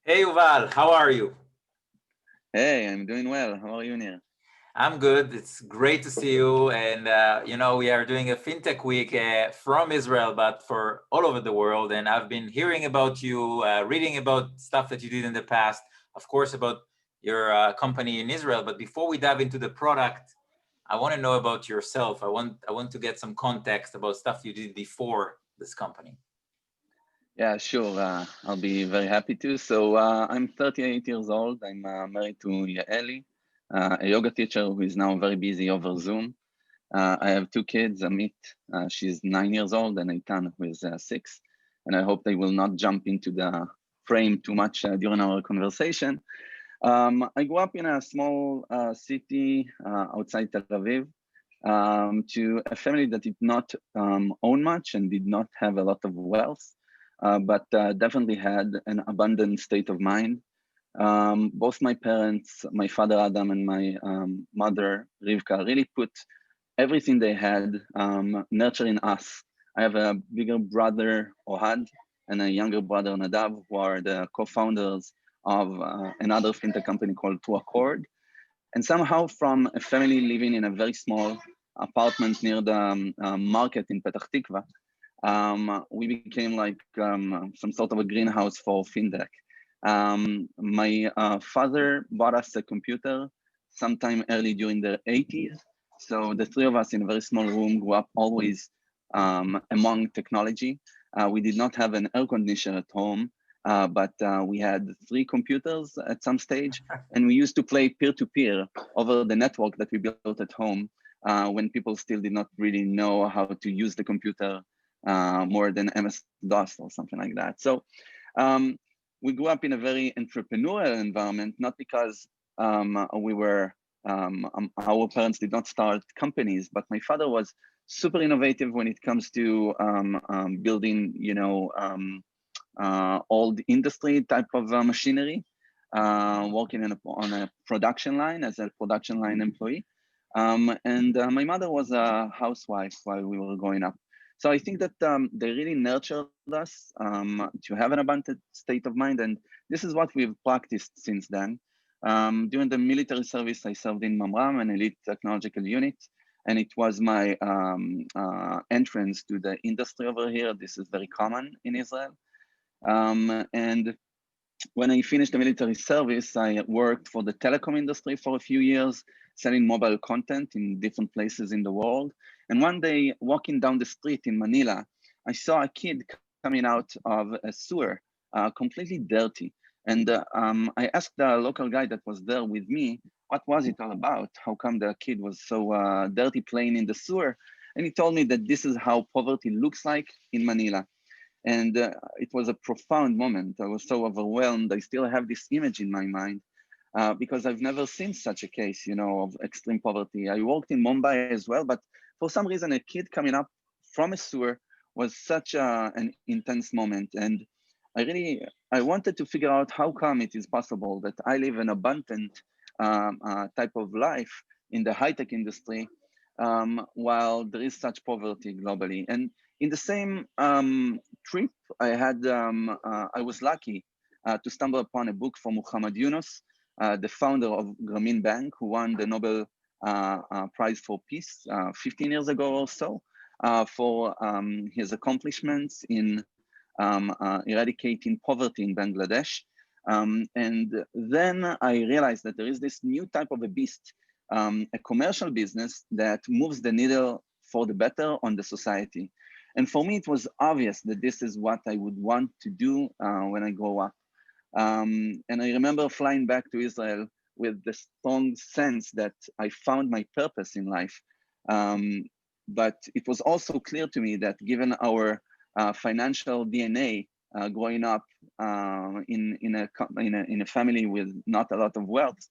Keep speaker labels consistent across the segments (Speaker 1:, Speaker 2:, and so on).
Speaker 1: Hey Yuval, how are you?
Speaker 2: Hey, I'm doing well. How are you, Nir?
Speaker 1: I'm good. It's great to see you. And we are doing a FinTech week from Israel, but for all over the world. And I've been hearing about you, reading about stuff that you did in the past, of course, about your company in Israel. But before we dive into the product, I want to know about yourself. I want to get some context about stuff you did before this company.
Speaker 2: Yeah, sure. I'll be very happy to. I'm 38 years old. I'm married to Yaeli, a yoga teacher who is now very busy over Zoom. I have two kids, Amit, she's 9 years old, and Eitan, who is 6. And I hope they will not jump into the frame too much during our conversation. I grew up in a small city outside Tel Aviv to a family that did not own much and did not have a lot of wealth, but definitely had an abundant state of mind. Both my parents, my father Adam and my mother Rivka, really put everything they had nurturing us. I have a bigger brother Ohad and a younger brother Nadav, who are the co-founders of another fintech company called To Accord. And somehow, from a family living in a very small apartment near the market in Petah Tikva, we became like some sort of a greenhouse for fintech. My father bought us a computer sometime early during the 80s. So the three of us in a very small room grew up always among technology. We did not have an air conditioner at home, but we had three computers at some stage, and we used to play peer-to-peer over the network that we built at home when people still did not really know how to use the computer more than MS-DOS or something like that. So um, we grew up in a very entrepreneurial environment, not because our parents did not start companies, but my father was super innovative when it comes to building, old industry type of machinery, working on a production line as a production line employee. And my mother was a housewife while we were growing up. So I think that they really nurtured us to have an abundant state of mind. And this is what we've practiced since then. During the military service, I served in Mamram, an elite technological unit. And it was my entrance to the industry over here. This is very common in Israel. And when I finished the military service, I worked for the telecom industry for a few years, selling mobile content in different places in the world. And one day, walking down the street in Manila, I saw a kid coming out of a sewer, completely dirty. And I asked the local guy that was there with me, what was it all about? How come the kid was so dirty playing in the sewer? And he told me that this is how poverty looks like in Manila. And it was a profound moment. I was so overwhelmed. I still have this image in my mind because I've never seen such a case, of extreme poverty. I worked in Mumbai as well, but for some reason, a kid coming up from a sewer was such an intense moment. And I wanted to figure out how come it is possible that I live an abundant type of life in the high-tech industry while there is such poverty globally. And in the same trip, I was lucky to stumble upon a book from Muhammad Yunus, the founder of Grameen Bank, who won the Nobel Prize for Peace 15 years ago or so for his accomplishments in eradicating poverty in Bangladesh. And then I realized that there is this new type of a beast, a commercial business that moves the needle for the better on the society. And for me, it was obvious that this is what I would want to do when I grow up. And I remember flying back to Israel with the strong sense that I found my purpose in life. But it was also clear to me that given our financial DNA growing up in a family with not a lot of wealth,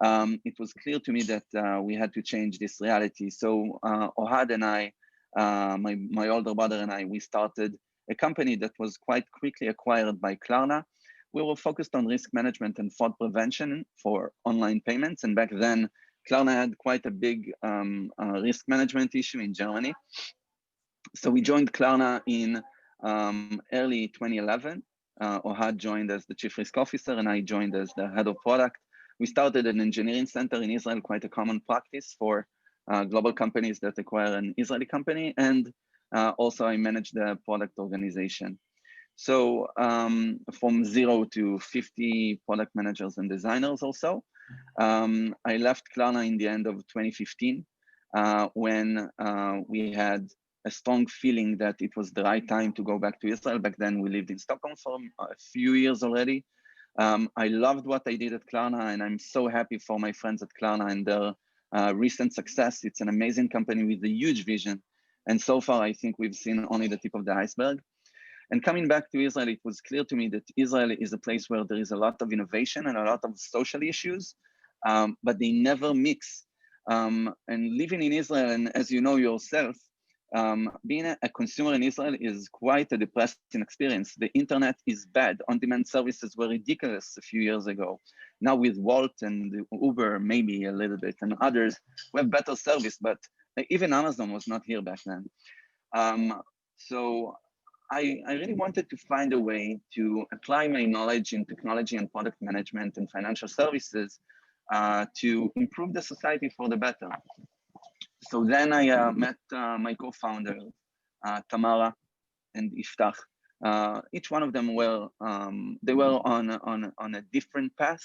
Speaker 2: it was clear to me that we had to change this reality. So Ohad and I, my older brother and I, we started a company that was quite quickly acquired by Klarna. We were focused on risk management and fraud prevention for online payments. And back then, Klarna had quite a big risk management issue in Germany. So we joined Klarna in early 2011. Ohad joined as the chief risk officer, and I joined as the head of product. We started an engineering center in Israel, quite a common practice for global companies that acquire an Israeli company. And also I manage the product organization. So from 0 to 50 product managers and designers also. I left Klarna in the end of 2015 when we had a strong feeling that it was the right time to go back to Israel. Back then we lived in Stockholm for a few years already. I loved what I did at Klarna, and I'm so happy for my friends at Klarna and their recent success. It's an amazing company with a huge vision. And so far, I think we've seen only the tip of the iceberg. And coming back to Israel, it was clear to me that Israel is a place where there is a lot of innovation and a lot of social issues, but they never mix. And living in Israel, and as you know yourself, being a consumer in Israel is quite a depressing experience. The internet is bad. On-demand services were ridiculous a few years ago. Now with Wolt and Uber, maybe a little bit, and others, we have better service, but even Amazon was not here back then. So I really wanted to find a way to apply my knowledge in technology and product management and financial services to improve the society for the better. So then I met my co-founders, Tamara and Iftach. Each one of them were, they were on a different path.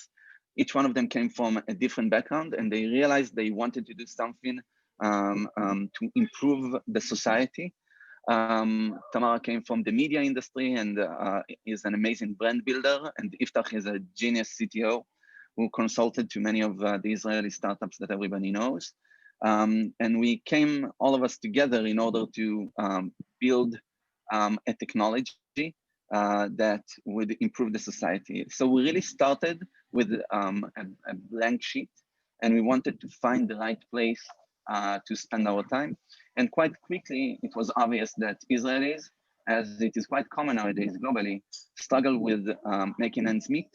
Speaker 2: Each one of them came from a different background, and they realized they wanted to do something to improve the society. Tamara came from the media industry and is an amazing brand builder, and Iftach is a genius CTO who consulted to many of the Israeli startups that everybody knows. And we came, all of us together, in order to build a technology that would improve the society. So we really started with a blank sheet, and we wanted to find the right place to spend our time. And quite quickly, it was obvious that Israelis, as it is quite common nowadays globally, struggle with making ends meet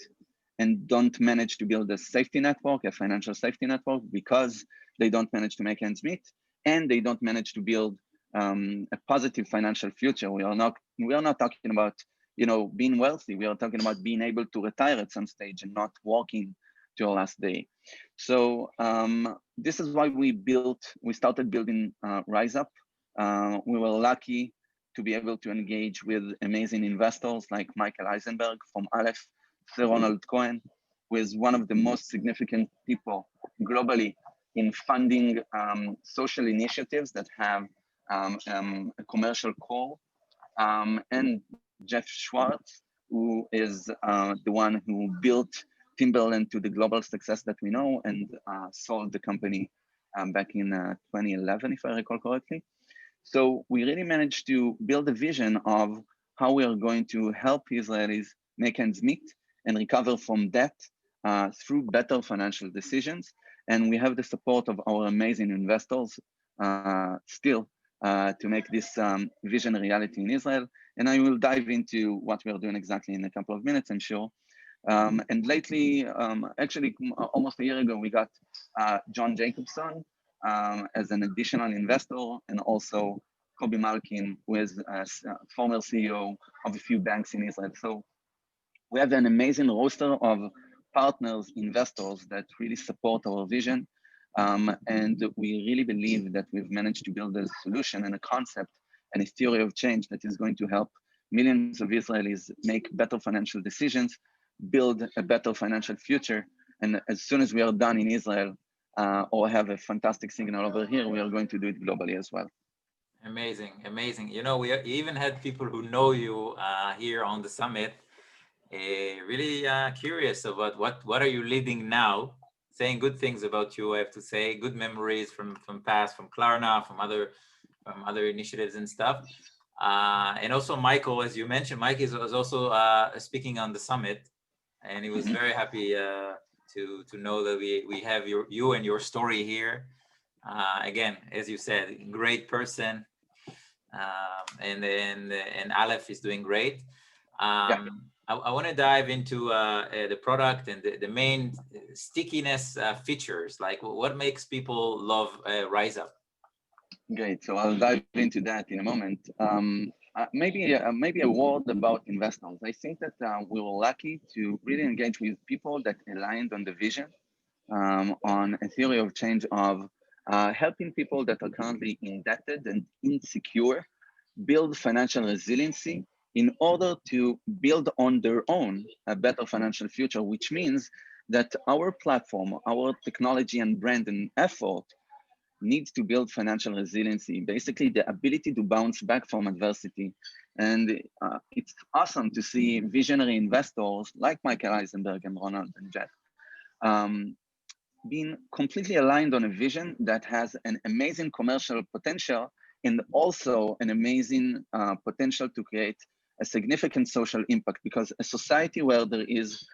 Speaker 2: and don't manage to build a safety network, a financial safety network, because they don't manage to make ends meet, and they don't manage to build a positive financial future. We are not talking about being wealthy. We are talking about being able to retire at some stage and not working to your last day. So this is why we started building Riseup. We were lucky to be able to engage with amazing investors like Michael Eisenberg from Aleph, Sir Ronald Cohen, who is one of the most significant people globally in funding social initiatives that have a commercial core, and Jeff Schwartz, who is the one who built Timberland to the global success that we know and sold the company back in 2011, if I recall correctly. So we really managed to build a vision of how we are going to help Israelis make ends meet and recover from debt through better financial decisions. And we have the support of our amazing investors still to make this vision a reality in Israel. And I will dive into what we are doing exactly in a couple of minutes, I'm sure. And lately, actually almost a year ago, we got John Jacobson as an additional investor, and also Kobi Malkin, who is a former CEO of a few banks in Israel. So we have an amazing roster of partners, investors that really support our vision. And we really believe that we've managed to build a solution and a concept and a theory of change that is going to help millions of Israelis make better financial decisions, build a better financial future. And as soon as we are done in Israel or have a fantastic signal over here, we are going to do it globally as well.
Speaker 1: Amazing, amazing. We even had people who know you here on the summit, really curious about what are you leading now, saying good things about you, I have to say, good memories from past, from Klarna, from other initiatives and stuff. And also Michael, as you mentioned, Mike was also speaking on the summit, and he was very happy to know that we have you and your story here. Again, as you said, great person, and Aleph is doing great. I want to dive into the product and the main stickiness features, like what makes people love Riseup.
Speaker 2: Great. So I'll dive into that in a moment. maybe a word about investors. I think that we were lucky to really engage with people that aligned on the vision, on a theory of change of helping people that are currently indebted and insecure build financial resiliency in order to build on their own a better financial future, which means that our platform, our technology and brand and effort needs to build financial resiliency, basically the ability to bounce back from adversity. And it's awesome to see visionary investors like Michael Eisenberg and Ronald and Jeff um, being completely aligned on a vision that has an amazing commercial potential and also an amazing potential to create a significant social impact, because a society where there is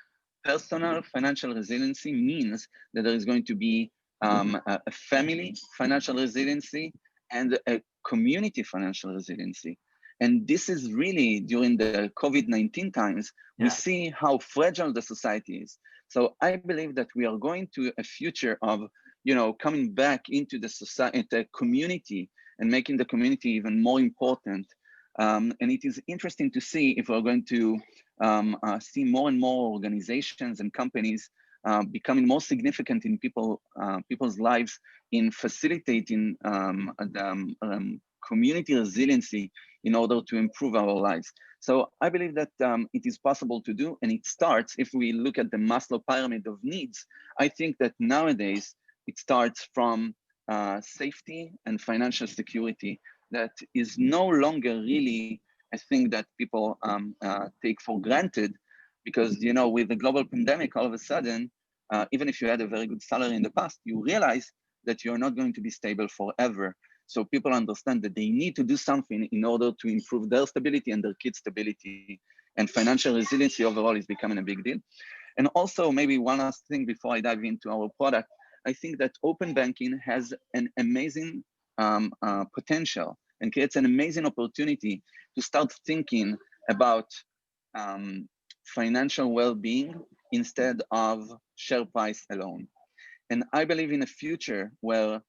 Speaker 2: personal financial resiliency means that there is going to be a family financial resiliency and a community financial resiliency. And this is really during the COVID-19 times, we
Speaker 1: Yeah.
Speaker 2: see how fragile the society is. So I believe that we are going to a future of, coming back into the society, the community, and making the community even more important. And it is interesting to see if we're going to see more and more organizations and companies becoming more significant in people's lives in facilitating community resiliency in order to improve our lives. So I believe that it is possible to do, and it starts, if we look at the Maslow pyramid of needs, I think that nowadays it starts from safety and financial security that is no longer really a thing that people take for granted, because with the global pandemic, all of a sudden, even if you had a very good salary in the past, you realize that you're not going to be stable forever. So people understand that they need to do something in order to improve their stability and their kids' stability. And financial resiliency overall is becoming a big deal. And also, maybe one last thing before I dive into our product, I think that open banking has an amazing potential and creates an amazing opportunity to start thinking about financial well-being instead of share price alone. And I believe in a future where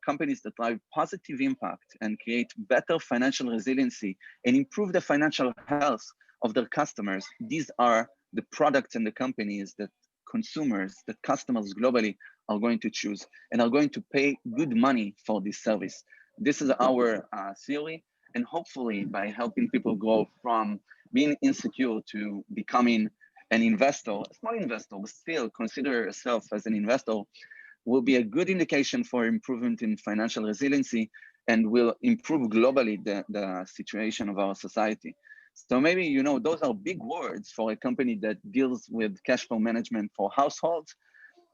Speaker 2: companies that drive positive impact and create better financial resiliency and improve the financial health of their customers, these are the products and the companies that consumers, that customers globally are going to choose and are going to pay good money for this service. This is our theory. And hopefully by helping people go from being insecure to becoming an investor, a small investor, but still consider yourself as an investor, will be a good indication for improvement in financial resiliency and will improve globally the situation of our society. So maybe, those are big words for a company that deals with cash flow management for households.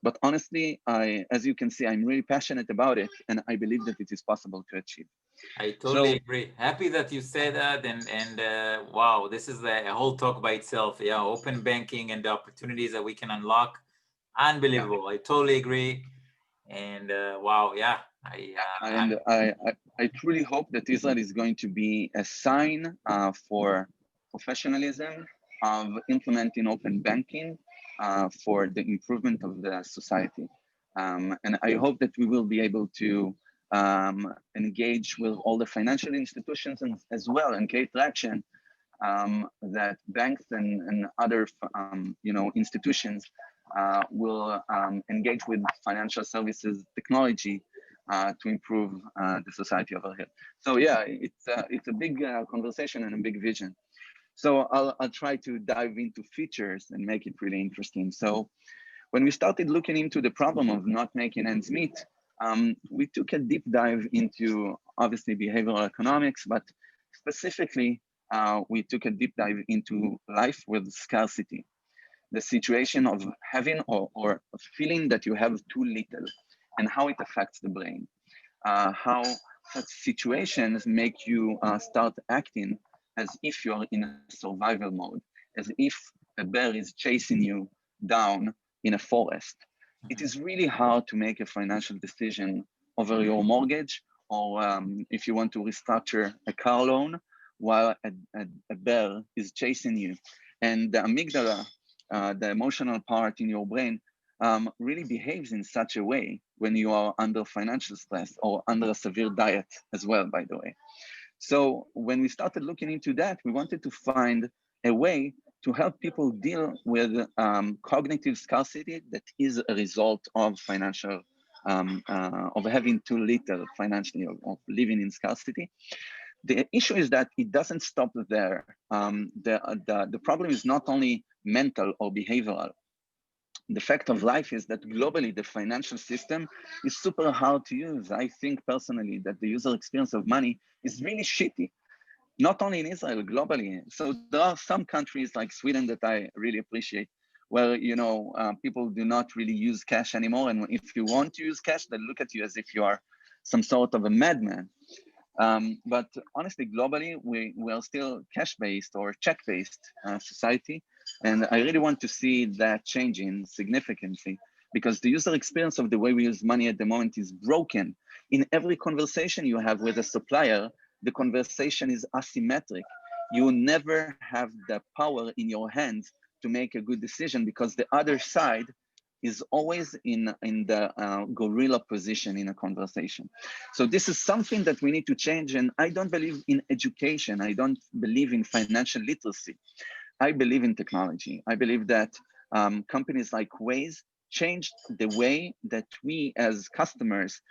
Speaker 2: But honestly, as you can see, I'm really passionate about it, and I believe that it is possible to achieve.
Speaker 1: I totally
Speaker 2: So
Speaker 1: agree. Happy that you said that, and wow, this is a whole talk by itself. Yeah, open banking and the opportunities that we can unlock,
Speaker 2: yeah,
Speaker 1: unbelievable. I totally agree. And wow, yeah,
Speaker 2: and I truly hope that Israel is going to be a sign for professionalism of implementing open banking for the improvement of the society. And I hope that we will be able to engage with all the financial institutions as well and create traction that banks and other institutions will engage with financial services technology to improve the society over here. So yeah, it's a big conversation and a big vision. So I'll try to dive into features and make it really interesting. So when we started looking into the problem of not making ends meet, we took a deep dive into obviously behavioral economics, but specifically, we took a deep dive into life with scarcity, the situation of having or feeling that you have too little and how it affects the brain, how such situations make you start acting as if you're in a survival mode, as if a bear is chasing you down in a forest. It is really hard to make a financial decision over your mortgage or if you want to restructure a car loan while a bear is chasing you. And the amygdala, the emotional part in your brain, really behaves in such a way when you are under financial stress or under a severe diet as well, by the way. So when we started looking into that, we wanted to find a way to help people deal with cognitive scarcity that is a result of financial, of having too little financially, of living in scarcity. The issue is that it doesn't stop there. The problem is not only mental or behavioral. The fact of life is that globally, the financial system is super hard to use. I think personally that the user experience of money is really shitty, not only in Israel, globally. So there are some countries like Sweden that I really appreciate, where people do not really use cash anymore. And if you want to use cash, they look at you as if you are some sort of a madman. But honestly, globally, we are still cash-based or check-based society. And I really want to see that changing significantly, because the user experience of the way we use money at the moment is broken. In every conversation you have with a supplier, the conversation is asymmetric. You never have the power in your hands to make a good decision, because the other side is always in the gorilla position in a conversation. So this is something that we need to change. And I don't believe in education. I don't believe in financial literacy. I believe in technology. I believe that companies like Waze changed the way that we as customers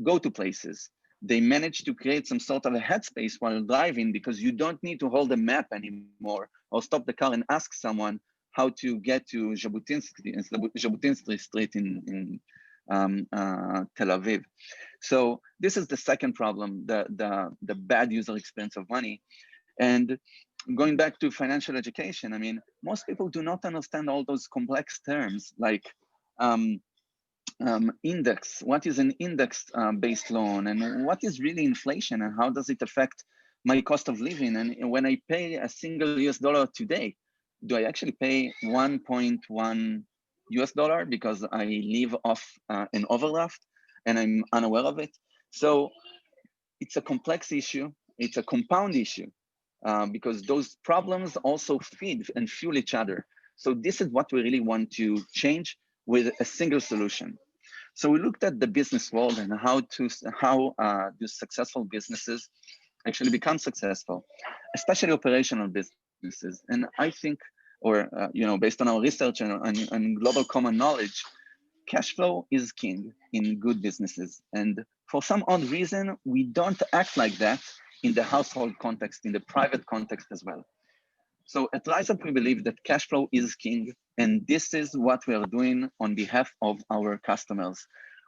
Speaker 2: go to places. They managed to create some sort of a headspace while driving, because you don't need to hold a map anymore or stop the car and ask someone how to get to Jabotinsky Street in Tel Aviv. So this is the second problem, the bad user experience of money. And going back to financial education, I mean, most people do not understand all those complex terms like index. What is an index-based loan, and what is really inflation, and how does it affect my cost of living? And when I pay a single US dollar today, do I actually pay 1.1 US dollar because I live off an overdraft and I'm unaware of it? So it's a complex issue. It's a compound issue because those problems also feed and fuel each other. So this is what we really want to change with a single solution. So we looked at the business world and how do successful businesses actually become successful, especially operational businesses. And I think, or based on our research and global common knowledge, cash flow is king in good businesses. And for some odd reason, we don't act like that in the household context, in the private context as well. So at Riseup, we believe that cash flow is king, and this is what we are doing on behalf of our customers.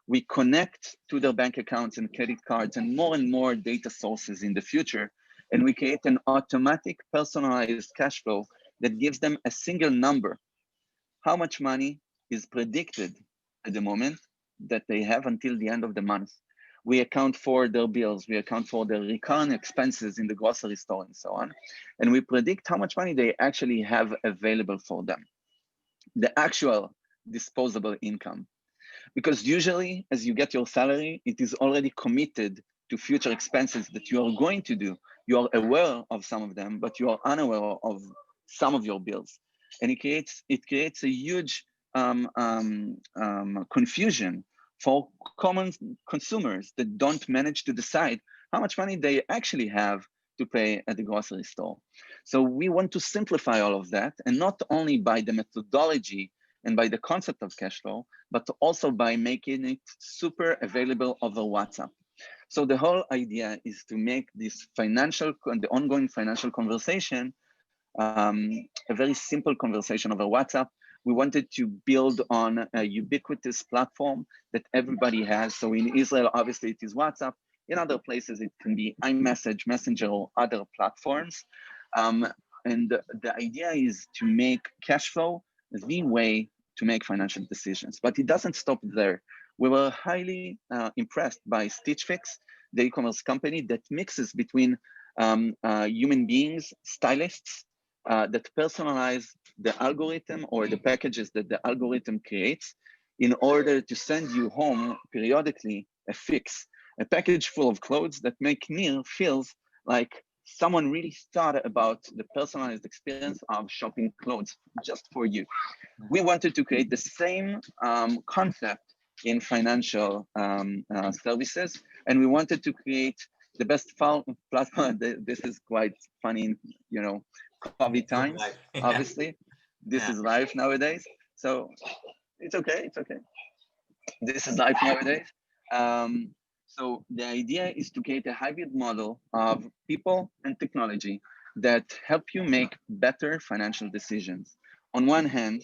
Speaker 2: We connect to their bank accounts and credit cards and more data sources in the future, and we create an automatic personalized cash flow that gives them a single number. How much money is predicted at the moment that they have until the end of the month. We account for their bills, we account for their recurrent expenses in the grocery store and so on. And we predict how much money they actually have available for them, the actual disposable income. Because usually as you get your salary, it is already committed to future expenses that you are going to do. You are aware of some of them, but you are unaware of some of your bills. And it creates a huge confusion for common consumers that don't manage to decide how much money they actually have to pay at the grocery store. So we want to simplify all of that, and not only by the methodology and by the concept of cash flow, but also by making it super available over WhatsApp. So the whole idea is to make this the ongoing financial conversation a very simple conversation over WhatsApp. We wanted to build on a ubiquitous platform that everybody has. So in Israel, obviously it is WhatsApp. In other places, it can be iMessage, Messenger, or other platforms. And the idea is to make cash flow the way to make financial decisions. But it doesn't stop there. We were highly impressed by Stitch Fix, the e-commerce company that mixes between human beings, stylists, that personalize the algorithm or the packages that the algorithm creates in order to send you home periodically a package full of clothes that make Nir feels like someone really thought about the personalized experience of shopping clothes just for you. We wanted to create the same concept in financial services, and we wanted to create the best platform. This is quite funny, you know, COVID
Speaker 1: Zoom
Speaker 2: times.
Speaker 1: live. Yeah.
Speaker 2: Obviously, this
Speaker 1: Yeah.
Speaker 2: is life nowadays. So it's okay. It's okay. This is life nowadays. So the idea is to create a hybrid model of people and technology that help you make better financial decisions. On one hand,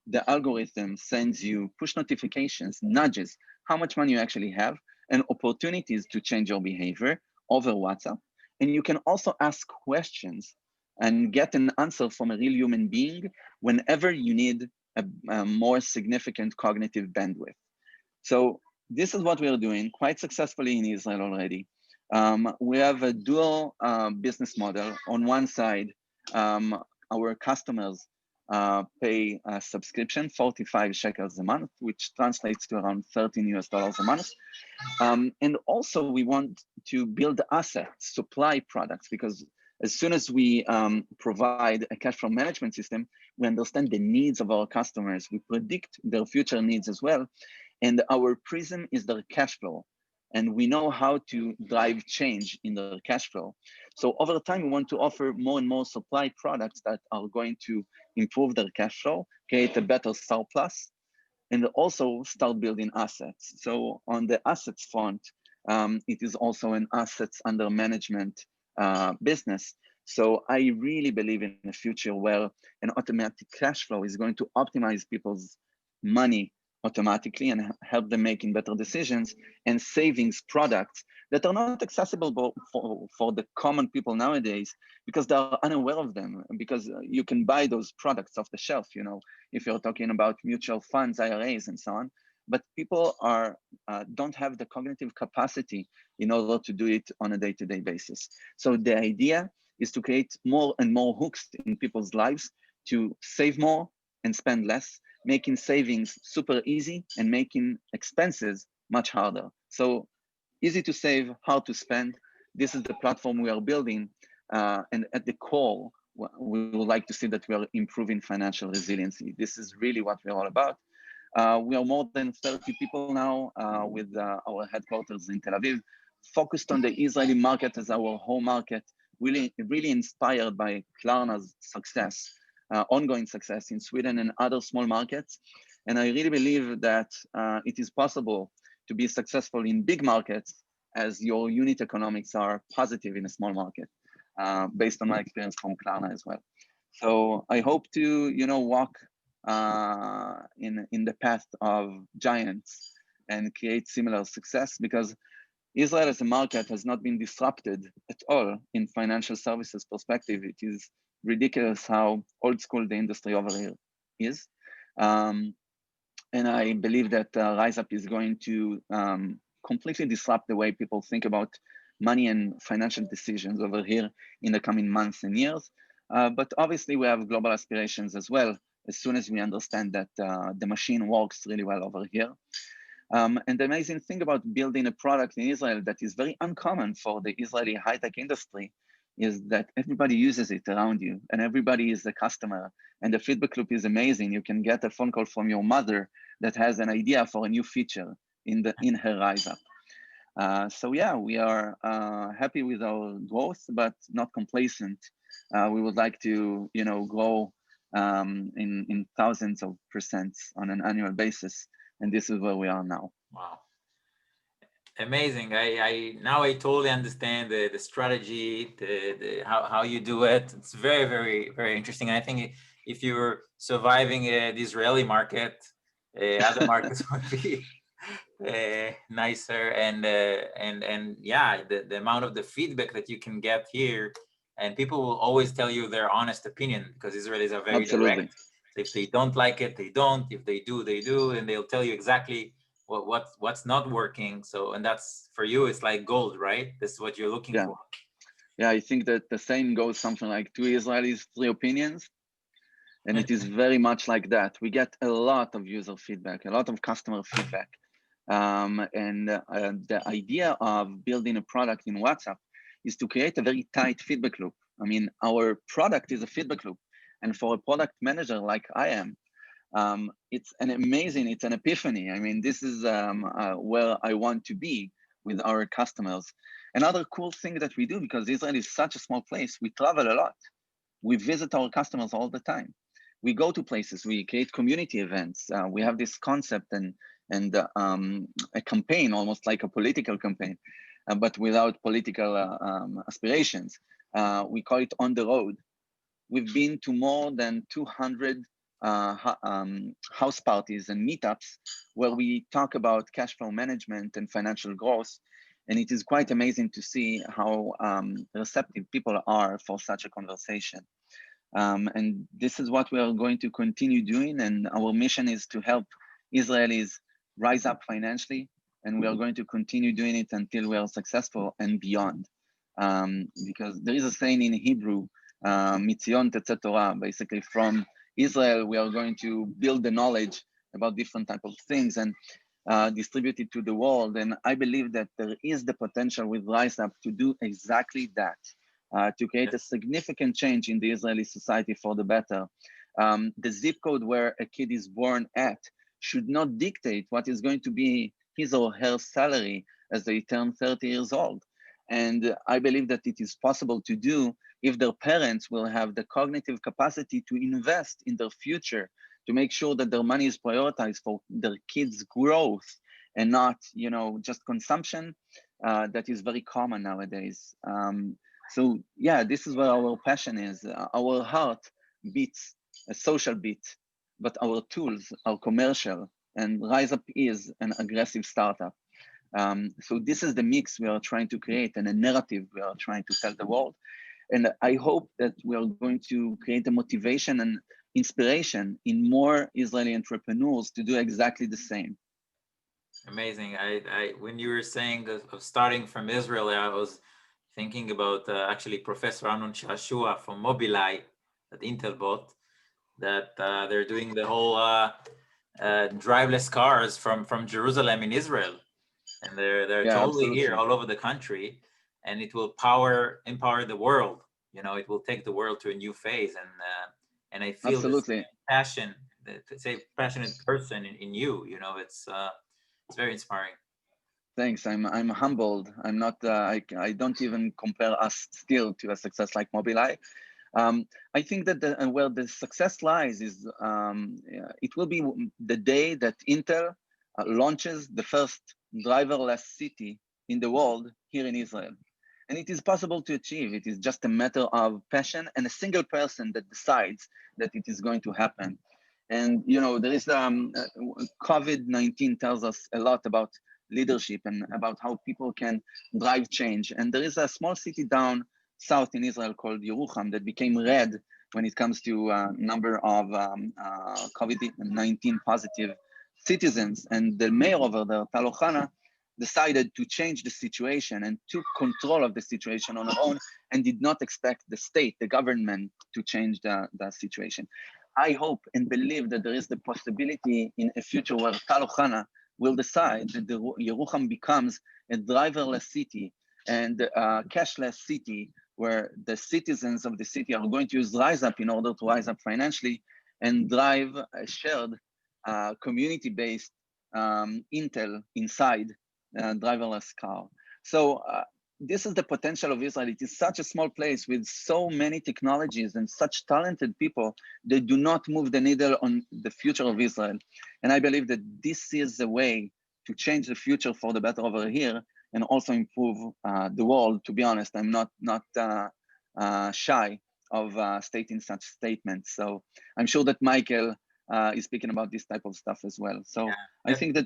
Speaker 2: the algorithm sends you push notifications, nudges, how much money you actually have, and opportunities to change your behavior over WhatsApp. And you can also ask questions and get an answer from a real human being whenever you need a more significant cognitive bandwidth. So this is what we are doing quite successfully in Israel already. We have a dual business model. On one side, our customers pay a subscription, 45 shekels a month, which translates to around 13 US dollars a month. And also we want to build assets, supply products, because as soon as we provide a cash flow management system, we understand the needs of our customers. We predict their future needs as well. And our prism is their cash flow. And we know how to drive change in their cash flow. So over time, we want to offer more and more supply products that are going to improve their cash flow, create a better surplus, and also start building assets. So on the assets front, it is also an assets under management business. So I really believe in a future where an automatic cash flow is going to optimize people's money automatically and help them making better decisions, and savings products that are not accessible for the common people nowadays because they are unaware of them, because you can buy those products off the shelf, you know, if you're talking about mutual funds, IRAs, and so on. But people are don't have the cognitive capacity in order to do it on a day-to-day basis. So the idea is to create more and more hooks in people's lives to save more and spend less, making savings super easy and making expenses much harder. So easy to save, hard to spend. This is the platform we are building. And at the core, we would like to see that we are improving financial resiliency. This is really what we're all about. We are more than 30 people now with our headquarters in Tel Aviv, focused on the Israeli market as our home market, really inspired by Klarna's success, ongoing success in Sweden and other small markets. And I really believe that it is possible to be successful in big markets as your unit economics are positive in a small market, based on my experience from Klarna as well. So I hope to, you know, walk in the path of giants and create similar success, because Israel as a market has not been disrupted at all in financial services perspective. It is ridiculous how old school the industry over here is. And I believe that Riseup is going to completely disrupt the way people think about money and financial decisions over here in the coming months and years. But obviously we have global aspirations as well, as soon as we understand that the machine works really well over here. And the amazing thing about building a product in Israel that is very uncommon for the Israeli high-tech industry is that everybody uses it around you and everybody is a customer, and the feedback loop is amazing. You can get a phone call from your mother that has an idea for a new feature in her Riseup. So yeah, we are happy with our growth, but not complacent. We would like to, you know, grow in thousands of percents on an annual basis, and this is where we are now.
Speaker 1: Wow. Amazing. I now I totally understand the strategy, how you do it. It's very, very, very interesting. And I think if you're surviving the Israeli market, other markets would be nicer. And yeah, the amount of the feedback that you can get here, and people will always tell you their honest opinion, because Israelis are very
Speaker 2: Absolutely.
Speaker 1: direct. So if they don't like it, they don't. If they do, they do, and they'll tell you exactly what's not working. So, and that's for you, it's like gold, right? This is what you're looking
Speaker 2: Yeah.
Speaker 1: for.
Speaker 2: Yeah, I think that the saying goes something like 2 Israelis, 3 opinions. And it is very much like that. We get a lot of user feedback, a lot of customer feedback. And the idea of building a product in WhatsApp is to create a very tight feedback loop. I mean, our product is a feedback loop. And for a product manager like I am, it's an epiphany. I mean, this is where I want to be with our customers. Another cool thing that we do, because Israel is such a small place, we travel a lot. We visit our customers all the time. We go to places, we create community events. We have this concept and a campaign, almost like a political campaign, but without political aspirations. We call it On the Road. We've been to more than 200 house parties and meetups where we talk about cash flow management and financial growth. And it is quite amazing to see how receptive people are for such a conversation. And this is what we are going to continue doing. And our mission is to help Israelis rise up financially. And we are going to continue doing it until we are successful and beyond. Because there is a saying in Hebrew, Mitzion tetzeh Torah, basically from Israel, we are going to build the knowledge about different type of things and distribute it to the world. And I believe that there is the potential with Riseup to do exactly that, to create a significant change in the Israeli society for the better. The zip code where a kid is born at should not dictate what is going to be his or her salary as they turn 30 years old. And I believe that it is possible to do if their parents will have the cognitive capacity to invest in their future, to make sure that their money is prioritized for their kids' growth and not, you know, just consumption that is very common nowadays. So yeah, this is where our passion is. Our heart beats a social beat, but our tools are commercial, and Riseup is an aggressive startup. So this is the mix we are trying to create and a narrative we are trying to tell the world. And I hope that we are going to create a motivation and inspiration in more Israeli entrepreneurs to do exactly the same.
Speaker 1: Amazing. When you were saying of starting from Israel, I was thinking about actually Professor Amnon Shashua from Mobileye at Intel bought, that they're doing the whole driveless cars from Jerusalem in Israel. And they're
Speaker 2: Yeah,
Speaker 1: totally
Speaker 2: absolutely.
Speaker 1: here all over the country, and it will empower the world. You know, it will take the world to a new phase, and I feel this
Speaker 2: Absolutely.
Speaker 1: passion, say passionate person in you. You know, it's very inspiring.
Speaker 2: Thanks. I'm humbled. I'm not. I don't even compare us still to a success like Mobileye. I think that where the success lies is it will be the day that Intel launches the first driverless city in the world here in Israel. And it is possible to achieve. It is just a matter of passion and a single person that decides that it is going to happen. And you know, there is COVID-19 tells us a lot about leadership and about how people can drive change. And there is a small city down south in Israel called Yerucham that became red when it comes to number of COVID-19 positive citizens. And the mayor over there, Tal Ohana, decided to change the situation and took control of the situation on her own and did not expect the state, the government, to change the situation. I hope and believe that there is the possibility in a future where Tal Ohana will decide that the Yerucham becomes a driverless city and a cashless city where the citizens of the city are going to use Riseup in order to rise up financially and drive a shared community-based Intel inside driverless car. So this is the potential of Israel. It is such a small place with so many technologies and such talented people that do not move the needle on the future of Israel. And I believe that this is the way to change the future for the better over here and also improve the world. To be honest, I'm not shy of stating such statements. So I'm sure that Michael is speaking about this type of stuff as well. So
Speaker 1: Yeah,
Speaker 2: I think that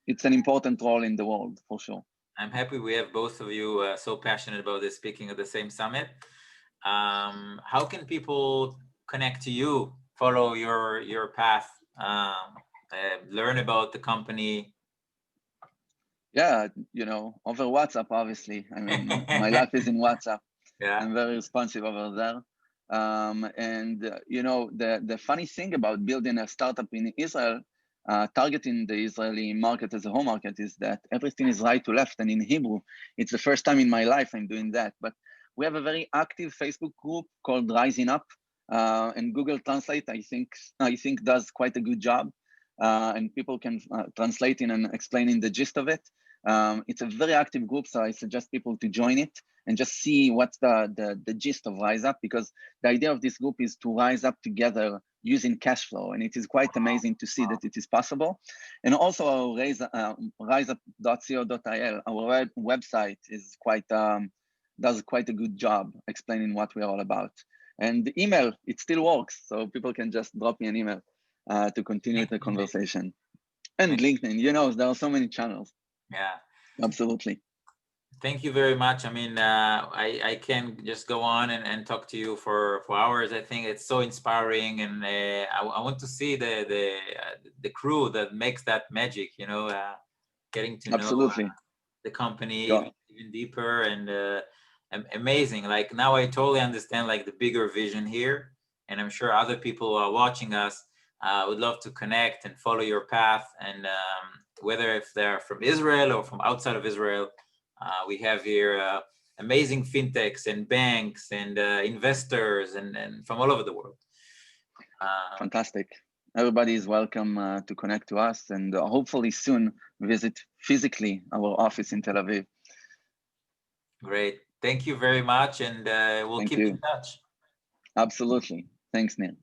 Speaker 2: it's an important role in the world for sure.
Speaker 1: I'm happy we have both of you so passionate about this, speaking at the same summit. How can people connect to you, follow your path, learn about the company?
Speaker 2: Yeah, you know, over WhatsApp, obviously. I mean, my life is in WhatsApp.
Speaker 1: Yeah.
Speaker 2: I'm very responsive over there. You know, the funny thing about building a startup in Israel, targeting the Israeli market as a home market, is that everything is right to left. And in Hebrew, it's the first time in my life I'm doing that. But we have a very active Facebook group called Rising Up, and Google Translate, I think does quite a good job. And people can translate in and explain in the gist of it. It's a very active group, so I suggest people to join it and just see what's the gist of Riseup, because the idea of this group is to rise up together using cash flow, and it is quite amazing to see that it is possible. And also our riseup.co.il, our website is quite does quite a good job explaining what we're all about. And the email, it still works, so people can just drop me an email to continue the conversation. And LinkedIn, you know, there are so many channels.
Speaker 1: Yeah.
Speaker 2: Absolutely.
Speaker 1: Thank you very much. I mean, I can just go on and talk to you for hours. I think it's so inspiring, and I want to see the crew that makes that magic. You know, getting to know the company even deeper, and amazing. Like now, I totally understand like the bigger vision here, and I'm sure other people who are watching us would love to connect and follow your path, and whether if they're from Israel or from outside of Israel. We have here amazing fintechs and banks and investors and from all over the world.
Speaker 2: Fantastic. Everybody is welcome to connect to us, and hopefully soon visit physically our office in Tel Aviv.
Speaker 1: Great. Thank you very much, and we'll keep in touch.
Speaker 2: Absolutely. Thanks, Neil.